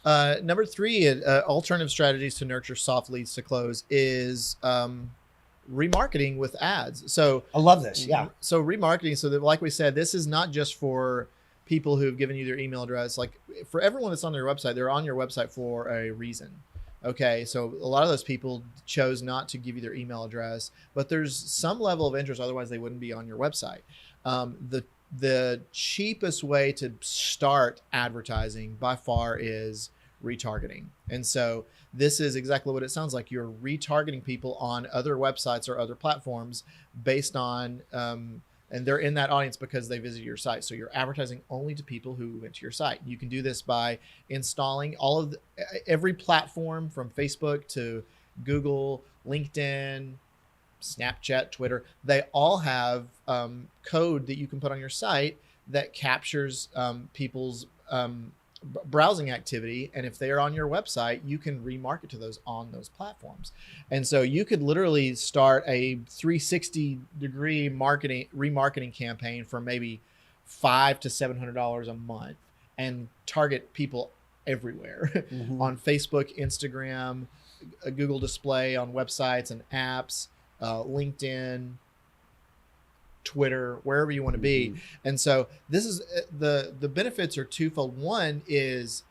Number three, alternative strategies to nurture soft leads to close is remarketing with ads. So I love this. Yeah. So remarketing. So that, like we said, this is not just for people who have given you their email address. Like for everyone that's on their website, they're on your website for a reason. Okay. So a lot of those people chose not to give you their email address, but there's some level of interest. Otherwise they wouldn't be on your website. The cheapest way to start advertising by far is retargeting. And so this is exactly what it sounds like. You're retargeting people on other websites or other platforms based on, and they're in that audience because they visited your site. So you're advertising only to people who went to your site. You can do this by installing every platform from Facebook to Google, LinkedIn, Snapchat, Twitter. They all have code that you can put on your site that captures people's browsing activity. And if they are on your website, you can remarket to those on those platforms. And so you could literally start a 360-degree remarketing campaign for maybe $500 to $700 a month and target people everywhere on Facebook, Instagram, Google Display, on websites and apps, LinkedIn, Twitter, wherever you want to be. And so this is the benefits are twofold. One is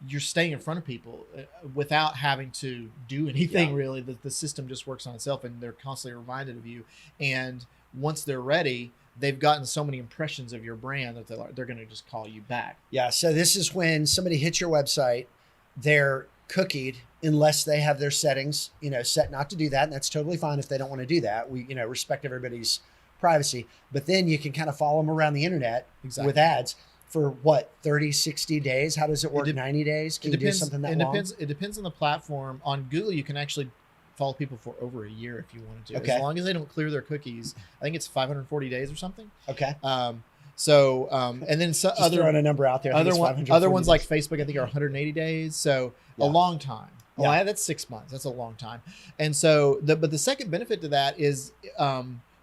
you're staying in front of people without having to do anything really. The system just works on itself and they're constantly reminded of you. And once they're ready, they've gotten so many impressions of your brand that they're going to just call you back. Yeah. So this is when somebody hits your website, they're cookied unless they have their settings, set not to do that. And that's totally fine if they don't want to do that. We, respect everybody's privacy, but then you can kind of follow them around the internet with ads for what, 30, 60 days? How does it work? 90 days? Can you do something that long? It depends on the platform. On Google, you can actually follow people for over a year if you wanted to, okay, as long as they don't clear their cookies. I think it's 540 days or something. Okay. And then throwing a number out there. Other ones like Facebook, I think, are 180 days. So a long time. Yeah. That's 6 months. That's a long time. And so but the second benefit to that is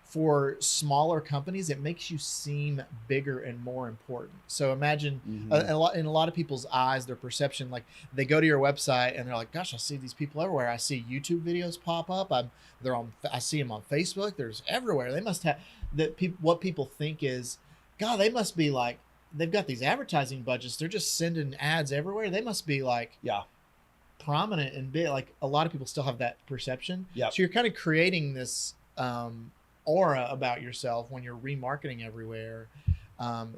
for smaller companies, it makes you seem bigger and more important. So imagine in a lot of people's eyes, their perception, like they go to your website and they're like, gosh, I see these people everywhere. I see YouTube videos pop up. I see them on Facebook. There's everywhere. They must have what people think is, God, they must be like, they've got these advertising budgets. They're just sending ads everywhere. They must be like, prominent and big. Like a lot of people still have that perception. So you're kind of creating this aura about yourself when you're remarketing everywhere,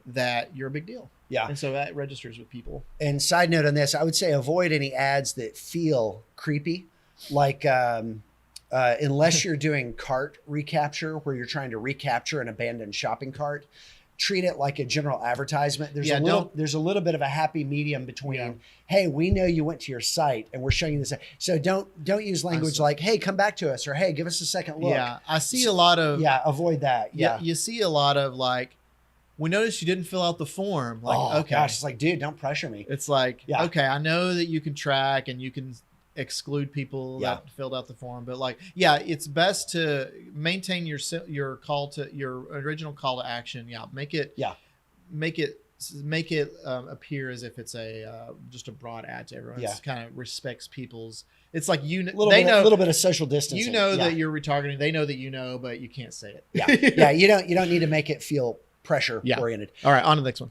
that you're a big deal. And so that registers with people. And side note on this, I would say avoid any ads that feel creepy. Like, unless you're doing cart recapture where you're trying to recapture an abandoned shopping cart, treat it like a general advertisement. There's a little bit of a happy medium between, hey, we know you went to your site and we're showing you this. So don't use language like, hey, come back to us, or hey, give us a second look. I see a lot of avoid that. You see a lot of like, we noticed you didn't fill out the form. Like, okay, gosh, it's like, dude, don't pressure me. It's like, okay, I know that you can track and you can exclude people that filled out the form, but like, it's best to maintain your original call to action. Make it appear as if it's just a broad ad to everyone. It kind of respects people's. It's like, a little bit of social distancing. That you're retargeting. They know that but you can't say it. You don't need to make it feel pressure oriented. All right, on to the next one.